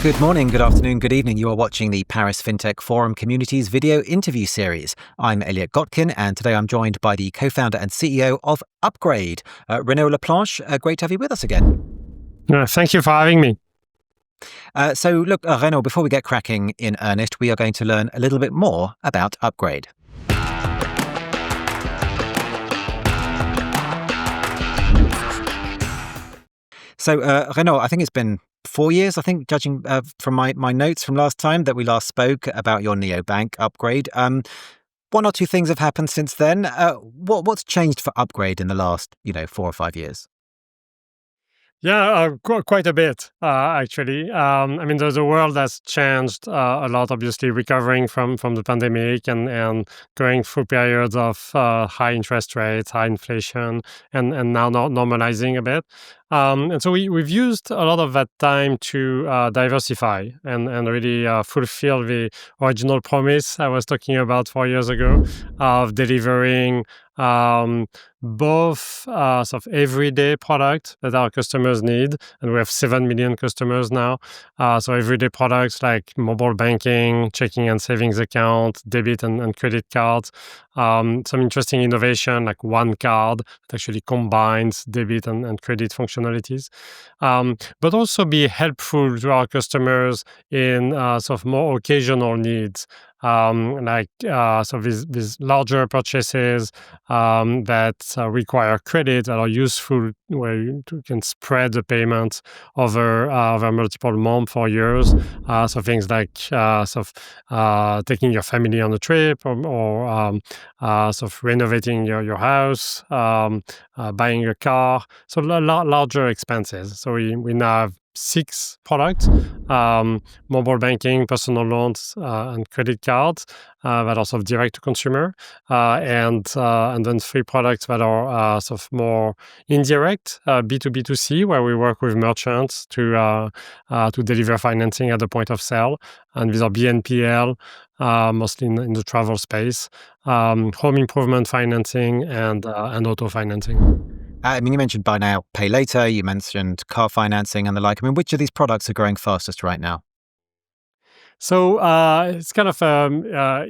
Good morning, good afternoon, good evening. You are watching the Paris Fintech Forum Communities video interview series. I'm Elliott Gotkine, and today I'm joined by the co-founder and CEO of Upgrade, Renaud Laplanche. Great to have you with us again. Thank you for having me. Look, Renaud, before we get cracking in earnest, we are going to learn a little bit more about Upgrade. So, Renaud, I think it's been 4 years, judging from my notes from last time that we last spoke about your neobank Upgrade. One or two things have happened since then. What's changed for Upgrade in the last, 4 or 5 years? Yeah, quite a bit, actually. The world has changed a lot, obviously, recovering from the pandemic and going through periods of high interest rates, high inflation, and now normalizing a bit. And so we've used a lot of that time to diversify and really fulfill the original promise I was talking about 4 years ago of delivering both sort of everyday products that our customers need, and we have 7 million customers now. So everyday products like mobile banking, checking and savings account, debit and credit cards. Some interesting innovation like one card that actually combines debit and credit functionalities. But also be helpful to our customers in sort of more occasional needs. These larger purchases that require credit that are useful, where you can spread the payments over multiple months or years. So things like taking your family on a trip or renovating your house, buying a car. So larger expenses. So we now have 6 products: mobile banking, personal loans, and credit cards that are sort of direct to consumer, and then 3 products that are sort of more indirect, B2B2C, where we work with merchants to deliver financing at the point of sale. And these are BNPL, mostly in the travel space, home improvement financing, and auto financing. You mentioned buy now, pay later. You mentioned car financing and the like. Which of these products are growing fastest right now? So it's kind of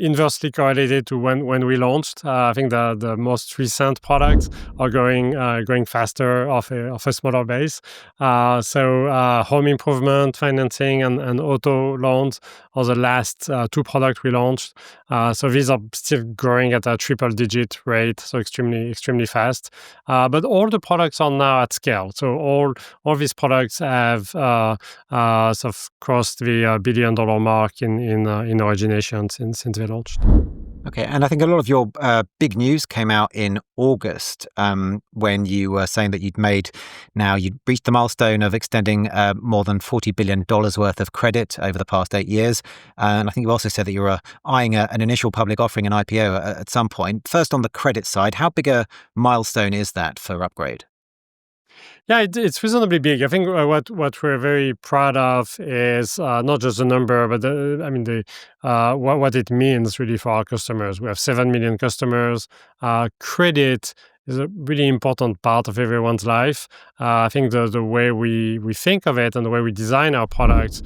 inversely correlated to when we launched. I think the most recent products are going faster off a smaller base. Home improvement financing and auto loans are the last 2 products we launched. So these are still growing at a triple-digit rate, so extremely fast. But all the products are now at scale. So all these products have sort of crossed the billion-dollar mark in origination since they launched. Okay, and I think a lot of your big news came out in August when you were saying that you'd reached the milestone of extending more than $40 billion worth of credit over the past 8 years. And I think you also said that you were eyeing an initial public offering, an IPO, at some point. First, on the credit side, how big a milestone is that for Upgrade? Yeah, it's reasonably big. I think what we're very proud of is not just the number, but what it means really for our customers. We have 7 million customers. Credit is a really important part of everyone's life. I think the way we think of it and the way we design our products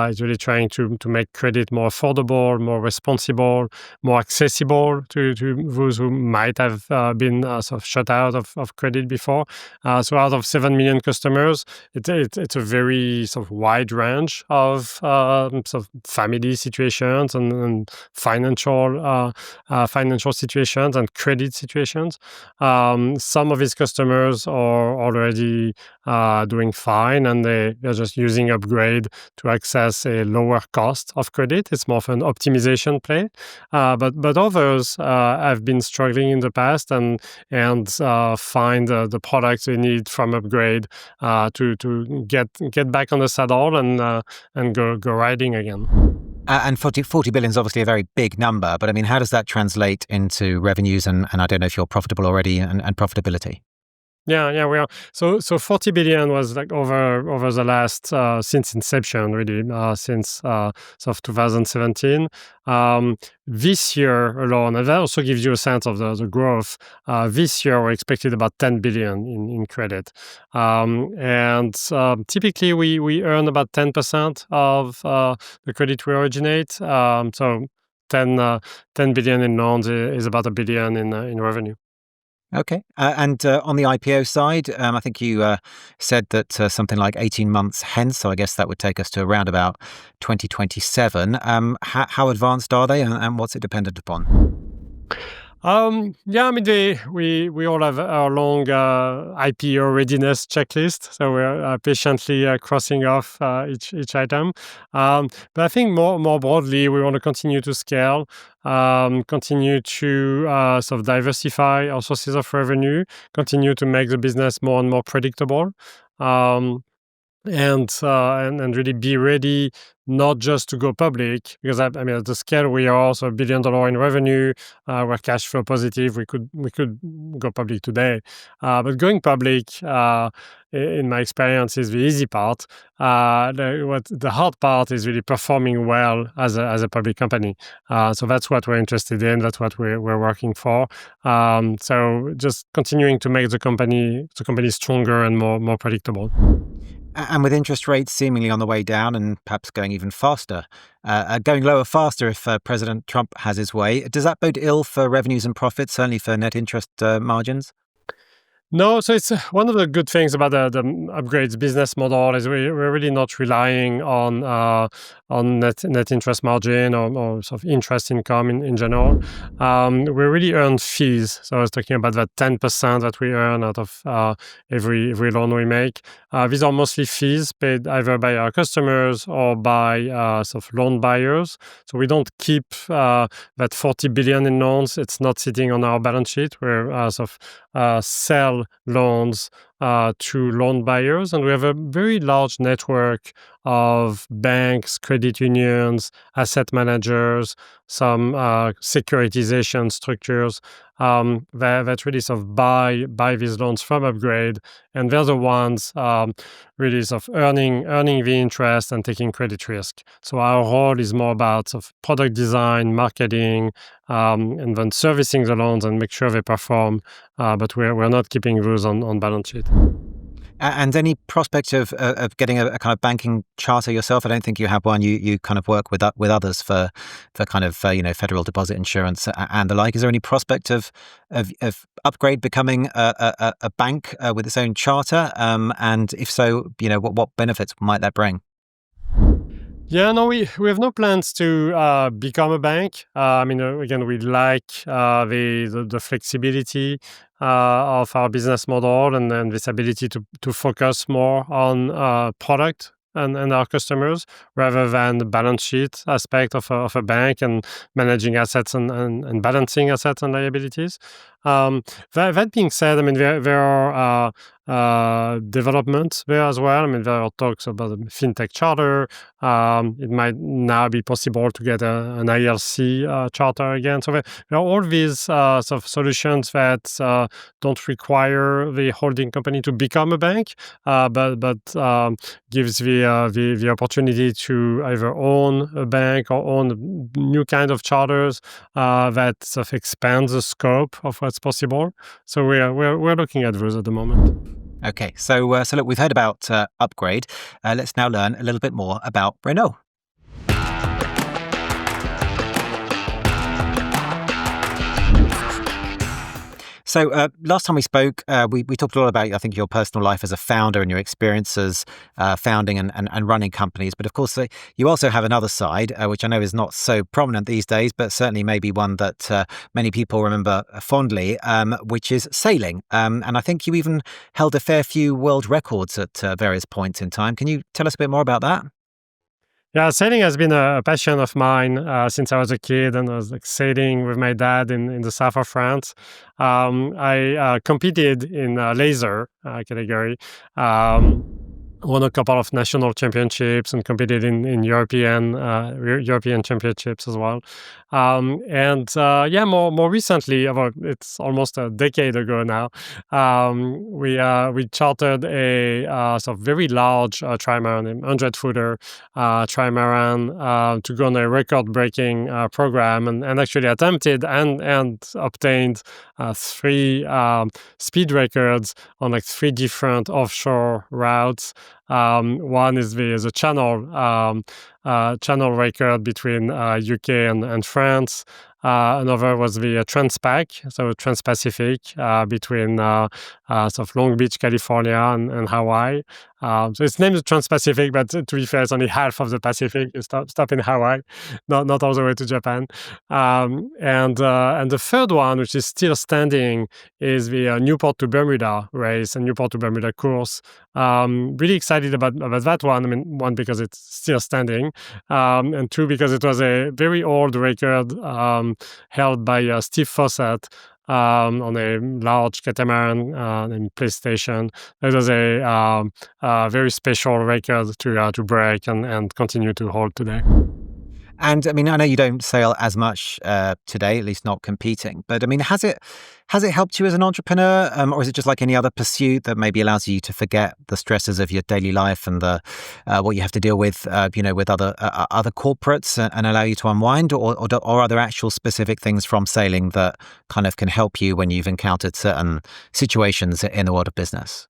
is really trying to make credit more affordable, more responsible, more accessible to those who might have been sort of shut out of credit before. So out of 7 million customers, it's a very sort of wide range of sort of family situations and financial situations and credit situations. Some of these customers are already doing fine, and they're just using Upgrade to access a lower cost of credit. It's more of an optimization play. But others have been struggling in the past and find the products they need from Upgrade to get back on the saddle and go riding again. And 40 billion is obviously a very big number, but how does that translate into revenues and I don't know if you're profitable already and profitability? Yeah, we are. So 40 billion was like over the last since inception, really, since sort of 2017. This year alone, and that also gives you a sense of the growth. This year, we expected about 10 billion in credit, and typically we earn about 10% of the credit we originate. So 10 billion in loans is about a billion in revenue. Okay. And on the IPO side, I think you said that something like 18 months hence, so I guess that would take us to around about 2027. How advanced are they, and what's it dependent upon? Yeah, I mean, we all have our long IPO readiness checklist, so we're patiently crossing off each item. But I think more broadly, we want to continue to scale, continue to sort of diversify our sources of revenue, continue to make the business more and more predictable. Um, and really be ready not just to go public, because I mean, at the scale we are, also $1 billion in revenue, we're cash flow positive. We could go public today, but going public, in my experience, is the easy part. The hard part is really performing well as a public company. So that's what we're interested in. That's what we're working for. So just continuing to make the company stronger and more predictable. And with interest rates seemingly on the way down and perhaps going even faster, going lower faster if President Trump has his way, does that bode ill for revenues and profits, certainly for net interest margins? No, so it's one of the good things about the Upgrade's business model is we're really not relying on net interest margin or sort of interest income in general. We really earn fees. So I was talking about that 10% that we earn out of every loan we make. These are mostly fees paid either by our customers or by sort of loan buyers. So we don't keep that 40 billion in loans. It's not sitting on our balance sheet. We're sort of sell loans to loan buyers. And we have a very large network of banks, credit unions, asset managers, some securitization structures that really sort of buy these loans from Upgrade. And they're the ones really sort of earning the interest and taking credit risk. So our role is more about sort of product design, marketing, and then servicing the loans and make sure they perform. But we're not keeping those on balance sheet. And any prospect of getting a kind of banking charter yourself? I don't think you have one. You kind of work with others for kind of federal deposit insurance and the like. Is there any prospect of Upgrade becoming a bank with its own charter? And if so, what benefits might that bring? Yeah, no, we have no plans to become a bank. I mean, again, we like the flexibility of our business model, and then this ability to focus more on product and our customers rather than the balance sheet aspect of a bank and managing assets and balancing assets and liabilities. That being said, I mean, there are developments there as well. I mean, there are talks about a fintech charter. It might now be possible to get an ILC charter again. So there are all these sort of solutions that don't require the holding company to become a bank, but gives the opportunity to either own a bank or own new kind of charters that sort of expands the scope of what's possible. So we're looking at those at the moment. Okay, so look, we've heard about Upgrade. Let's now learn a little bit more about Renault. So last time we spoke, we talked a lot about, I think, your personal life as a founder and your experiences founding and running companies. But of course, you also have another side, which I know is not so prominent these days, but certainly maybe one that many people remember fondly, which is sailing. And I think you even held a fair few world records at various points in time. Can you tell us a bit more about that? Yeah, sailing has been a passion of mine since I was a kid, and I was like sailing with my dad in the south of France. I competed in laser category. won a couple of national championships and competed in European championships as well. More recently, about it's almost a decade ago now, we chartered a sort of very large trimaran, 100-footer trimaran, to go on a record-breaking program, and actually attempted and obtained 3 speed records on like 3 different offshore routes. One is the channel record between UK and France. Another was the Transpac, so Trans-Pacific, between sort of Long Beach, California, and Hawaii. So it's named the Trans-Pacific, but to be fair, it's only half of the Pacific. You stop in Hawaii, not all the way to Japan. And the third one, which is still standing, is the Newport to Bermuda race and Newport to Bermuda course. Really excited about that one. I mean, one, because it's still standing, and 2, because it was a very old record held by Steve Fawcett on a large catamaran named PlayStation. It was a very special record to break and continue to hold today. And I mean, I know you don't sail as much today, at least not competing. But I mean, has it helped you as an entrepreneur, or is it just like any other pursuit that maybe allows you to forget the stresses of your daily life and the what you have to deal with, with other corporates, and allow you to unwind, or are there actual specific things from sailing that kind of can help you when you've encountered certain situations in the world of business?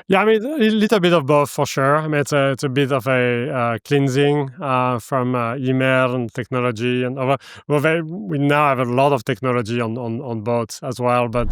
Yeah, I mean, a little bit of both for sure. I mean, it's a bit of a cleansing from email and technology, and we now have a lot of technology on boats as well. But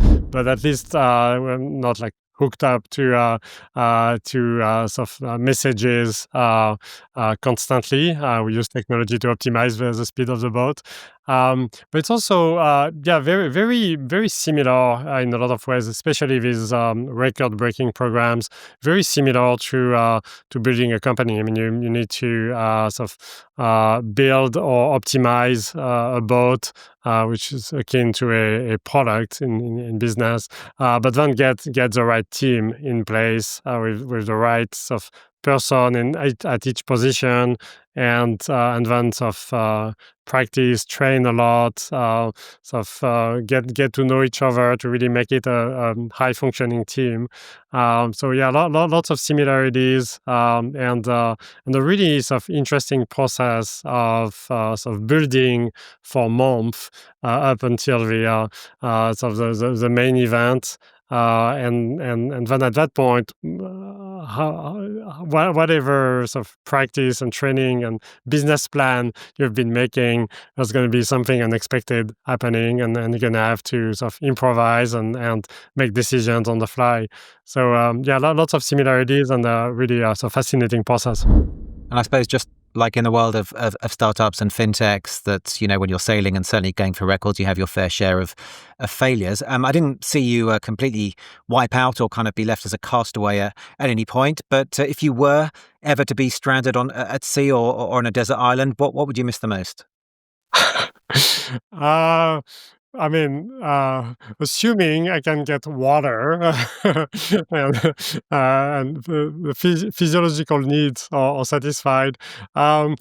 at least we're not like hooked up to sort of messages constantly. We use technology to optimize the speed of the boat. But it's also very, very, very similar in a lot of ways, especially these record-breaking programs. Very similar to building a company. I mean, you need to sort of build or optimize a boat, which is akin to a product in business. But then get the right team in place with the right sort of person at each position, and then sort of practice, train a lot, get to know each other to really make it a high functioning team. So yeah, lots of similarities, and a really sort of interesting process of sort of building for months up until the sort of the main event. And then at that point, whatever sort of practice and training and business plan you've been making, there's going to be something unexpected happening, and then you're going to have to sort of improvise and make decisions on the fly. So lots of similarities, and really sort of fascinating process. And I suppose just like in the world of startups and fintechs, that, when you're sailing and certainly going for records, you have your fair share of failures. I didn't see you completely wipe out or kind of be left as a castaway at any point. But if you were ever to be stranded at sea or on a desert island, what would you miss the most? I mean, assuming I can get water and the physiological needs are satisfied, I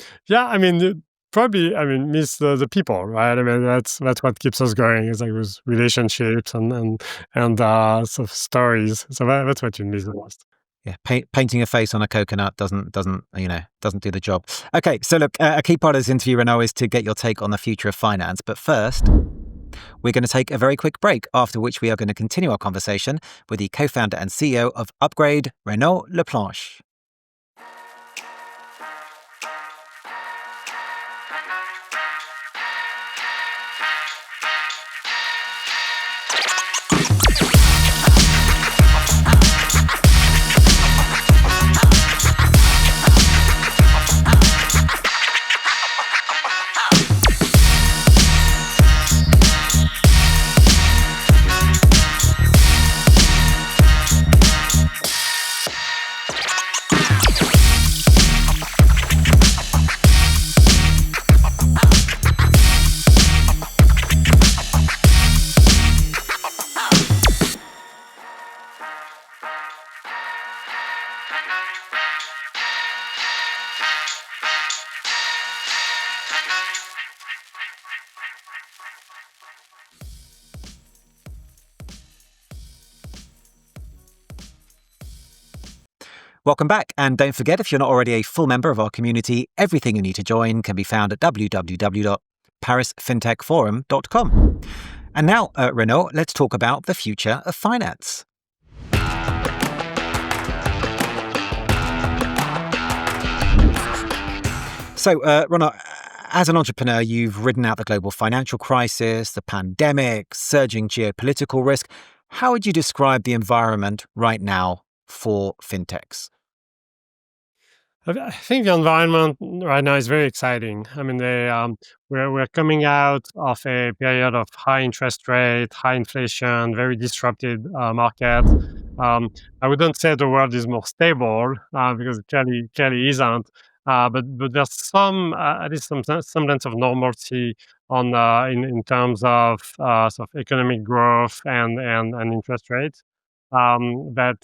mean, probably, miss the people, right? I mean, that's what keeps us going, is like those relationships and sort of stories. So that's what you miss the most. Yeah, painting a face on a coconut doesn't do the job. Okay, so look, a key part of this interview, Renaud, is to get your take on the future of finance. But first, we're going to take a very quick break, after which we are going to continue our conversation with the co-founder and CEO of Upgrade, Renaud Laplanche. Welcome back. And don't forget, if you're not already a full member of our community, everything you need to join can be found at www.parisfintechforum.com. And now, Renaud, let's talk about the future of finance. So, Renaud, as an entrepreneur, you've ridden out the global financial crisis, the pandemic, surging geopolitical risk. How would you describe the environment right now for fintechs? I think the environment right now is very exciting. I mean, we're coming out of a period of high interest rate, high inflation, very disrupted market. I wouldn't say the world is more stable because it clearly isn't. But there's some at least some semblance of normalcy on in terms of sort of economic growth and interest rates. That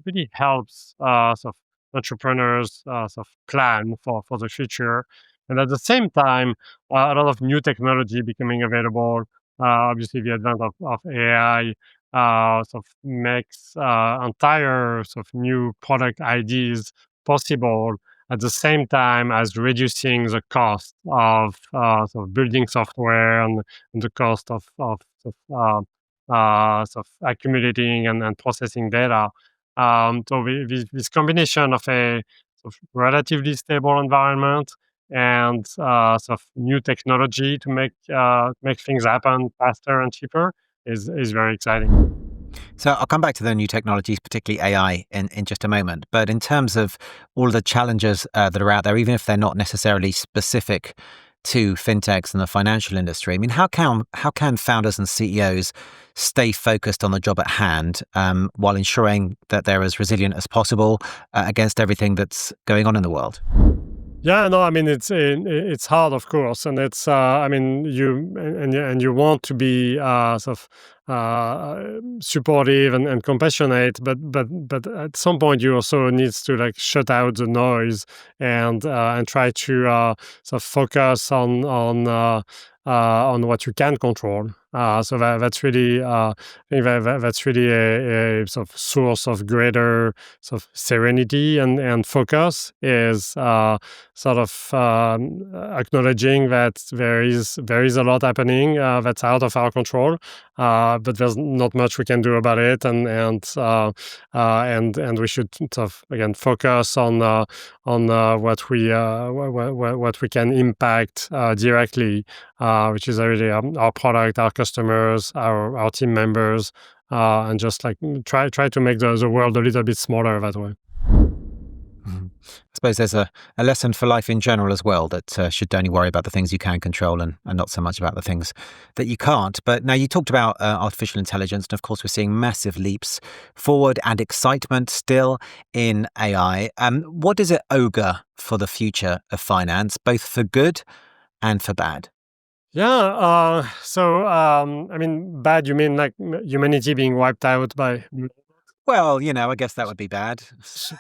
really helps sort of entrepreneurs sort of plan for the future. And at the same time, a lot of new technology becoming available. Obviously, the advent of AI sort of makes entire sort of new product ideas possible at the same time as reducing the cost of sort of building software and the cost of accumulating and processing data. This combination of a sort of relatively stable environment and sort of new technology to make things happen faster and cheaper is very exciting. So I'll come back to the new technologies, particularly AI, in just a moment. But in terms of all of the challenges that are out there, even if they're not necessarily specific to fintechs and the financial industry, I mean, how can founders and CEOs stay focused on the job at hand while ensuring that they're as resilient as possible against everything that's going on in the world? Yeah, no, I mean it's hard, of course, and it's I mean you want to be sort of supportive and compassionate, but at some point you also needs to like shut out the noise and try to sort of focus on what you can control. So that's really I think that's really a sort of source of greater sort of serenity and focus is sort of acknowledging that there is a lot happening that's out of our control, but there's not much we can do about it, and we should sort of again focus on what we can impact directly, which is really our product, our customers, our team members, and just like try to make the world a little bit smaller that way. Mhm. I suppose there's a lesson for life in general as well, that should only worry about the things you can control and not so much about the things that you can't. But now you talked about artificial intelligence, and of course we're seeing massive leaps forward and excitement still in AI. What does it augur for the future of finance, both for good and for bad? Yeah. I mean, bad. You mean like humanity being wiped out by? Well, I guess that would be bad.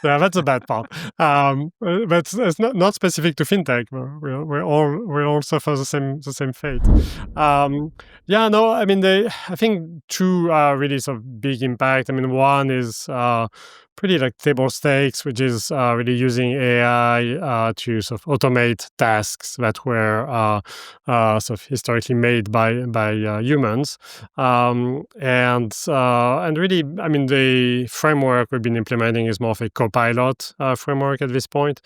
Yeah, that's a bad part. But it's not specific to fintech. We all suffer the same fate. Yeah, no, I mean I think two really sort of big impact. I mean, one is pretty like table stakes, which is really using AI to sort of automate tasks that were sort of historically made by humans. And really, I mean, the framework we've been implementing is more of a copilot framework at this point,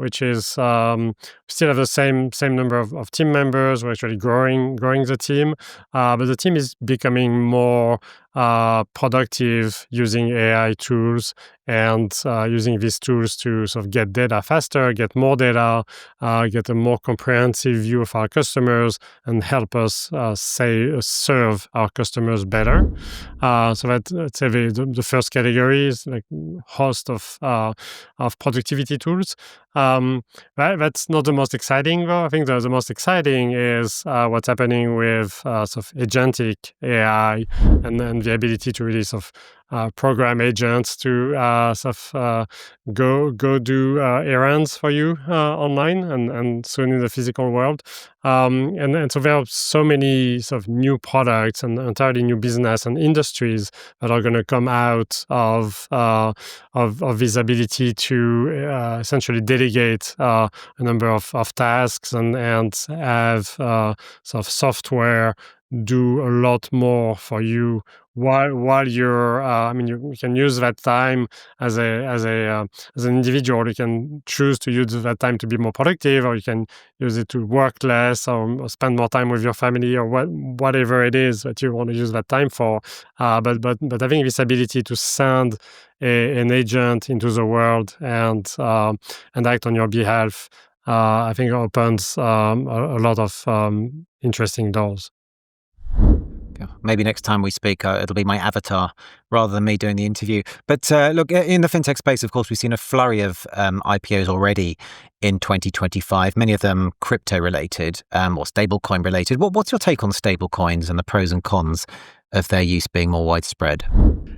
which is still have the same number of team members. We're actually growing the team, but the team is becoming more productive using AI tools and using these tools to sort of get data faster, get more data, get a more comprehensive view of our customers, and help us serve our customers better. So let's say the first category is like host of productivity tools. That's not the most exciting, though. I think the most exciting is what's happening with sort of agentic AI and the ability to really sort of program agents to go do errands for you online and soon in the physical world. And so there are so many sort of new products and entirely new business and industries that are going to come out of this ability to essentially delegate a number of tasks and have sort of software do a lot more for you while you're. You can use that time as an individual. You can choose to use that time to be more productive, or you can use it to work less, or spend more time with your family, or whatever it is that you want to use that time for. But having this ability to send an agent into the world and act on your behalf, I think opens a lot of interesting doors. Maybe next time we speak, it'll be my avatar rather than me doing the interview. But look, in the fintech space, of course, we've seen a flurry of IPOs already in 2025, many of them crypto-related or stablecoin related. What's your take on stablecoins and the pros and cons of their use being more widespread?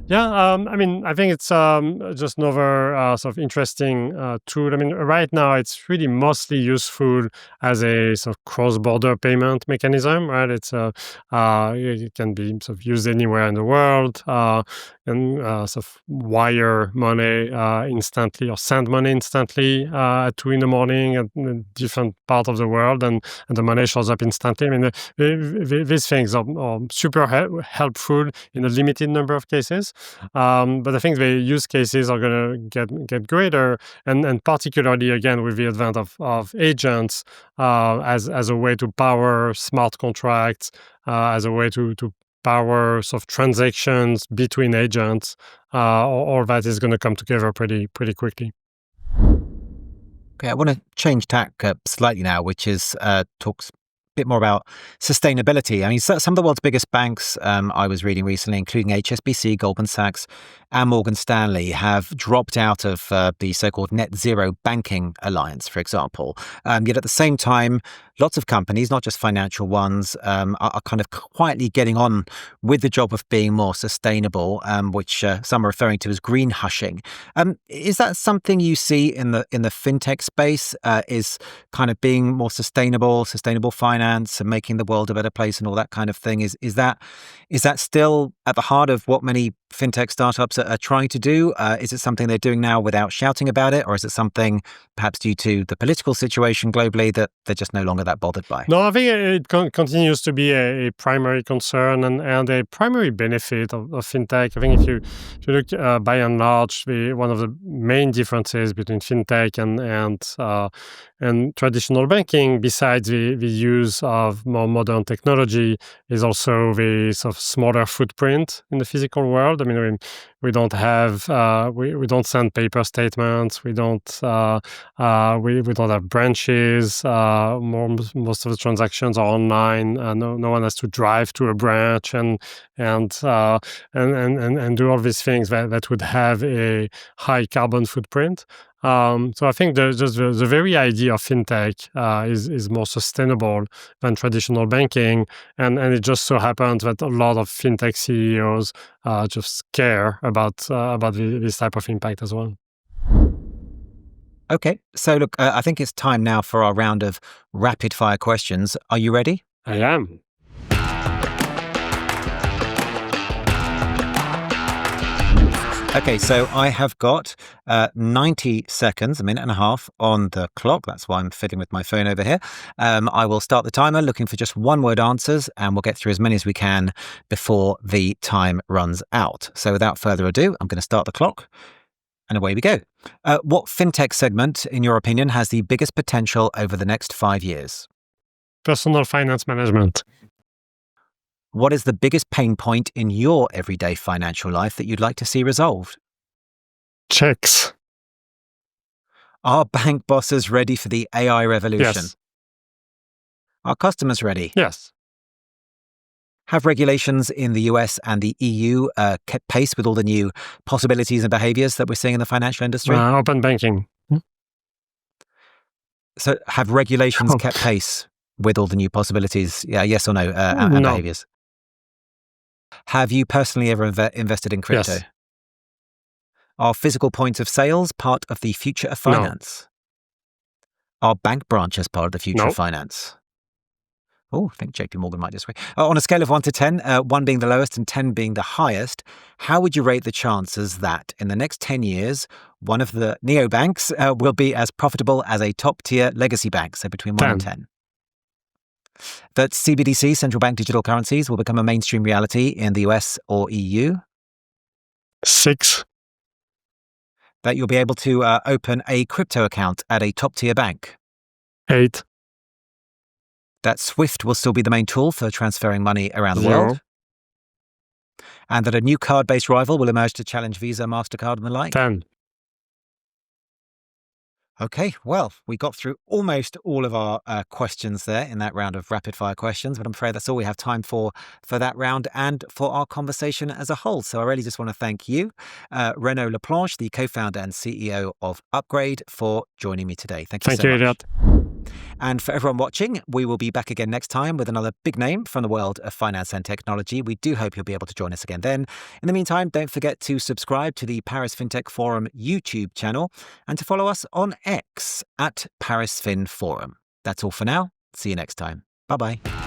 Yeah, I think it's just another sort of interesting tool. Right now it's really mostly useful as a sort of cross-border payment mechanism, right? It can be sort of used anywhere in the world and sort of wire money instantly or send money instantly at 2 a.m. at a different part of the world, and the money shows up instantly. These things are super helpful in a limited number of cases. But I think the use cases are going to get greater, and particularly again with the advent of agents as a way to power smart contracts, as a way to power sort of transactions between agents. All that is going to come together pretty quickly. Okay, I want to change tack slightly now, which is talks bit more about sustainability. Some of the world's biggest banks, I was reading recently, including HSBC, Goldman Sachs, and Morgan Stanley, have dropped out of the so-called net zero banking alliance, for example. Yet at the same time, lots of companies, not just financial ones, are kind of quietly getting on with the job of being more sustainable, which some are referring to as green hushing. Is that something you see in the fintech space? Is kind of being more sustainable finance and making the world a better place and all that kind of thing? Is that still at the heart of what many fintech startups are trying to do? Is it something they're doing now without shouting about it, or is it something perhaps due to the political situation globally that they're just no longer that bothered by? No, I think it continues to be a primary concern and a primary benefit of fintech. I think if you look by and large, one of the main differences between fintech and traditional banking, besides the use of more modern technology, is also the sort of smaller footprint in the physical world. We don't have we don't send paper statements. We don't have branches. Most of the transactions are online. No one has to drive to a branch and do all these things that would have a high carbon footprint. So I think the very idea of fintech is more sustainable than traditional banking, and it just so happens that a lot of fintech CEOs just care about this type of impact as well. Okay, so look, I think it's time now for our round of rapid fire questions. Are you ready? I am. Okay, so I have got 90 seconds, a minute and a half on the clock. That's why I'm fiddling with my phone over here. I will start the timer looking for just one-word answers, and we'll get through as many as we can before the time runs out. So without further ado, I'm going to start the clock, and away we go. What fintech segment, in your opinion, has the biggest potential over the next 5 years? Personal finance management. What is the biggest pain point in your everyday financial life that you'd like to see resolved? Checks. Are bank bosses ready for the AI revolution? Yes. Are customers ready? Yes. Have regulations in the US and the EU kept pace with all the new possibilities and behaviors that we're seeing in the financial industry? Open banking. So have regulations kept pace with all the new possibilities? Yeah, yes or no, and No. behaviors? Have you personally ever invested in crypto? Yes. Are physical points of sales part of the future of finance? No. Are bank branches part of the future of finance? Oh, I think JP Morgan might disagree. On a scale of 1 to 10, 1 being the lowest and 10 being the highest, how would you rate the chances that in the next 10 years, one of the neobanks will be as profitable as a top-tier legacy bank, so between 1 and 10? That CBDC, central bank digital currencies, will become a mainstream reality in the US or EU? 6. That you'll be able to open a crypto account at a top-tier bank? 8. That SWIFT will still be the main tool for transferring money around the world? And that a new card-based rival will emerge to challenge Visa, MasterCard, and the like? 10. Okay, well, we got through almost all of our questions there in that round of rapid-fire questions, but I'm afraid that's all we have time for that round and for our conversation as a whole. So I really just want to thank you, Renaud Laplanche, the co-founder and CEO of Upgrade, for joining me today. Thank you so much. Elliott. And for everyone watching, we will be back again next time with another big name from the world of finance and technology. We do hope you'll be able to join us again then. In the meantime, don't forget to subscribe to the Paris Fintech Forum YouTube channel and to follow us on X at Paris Fin Forum. That's all for now. See you next time. Bye-bye.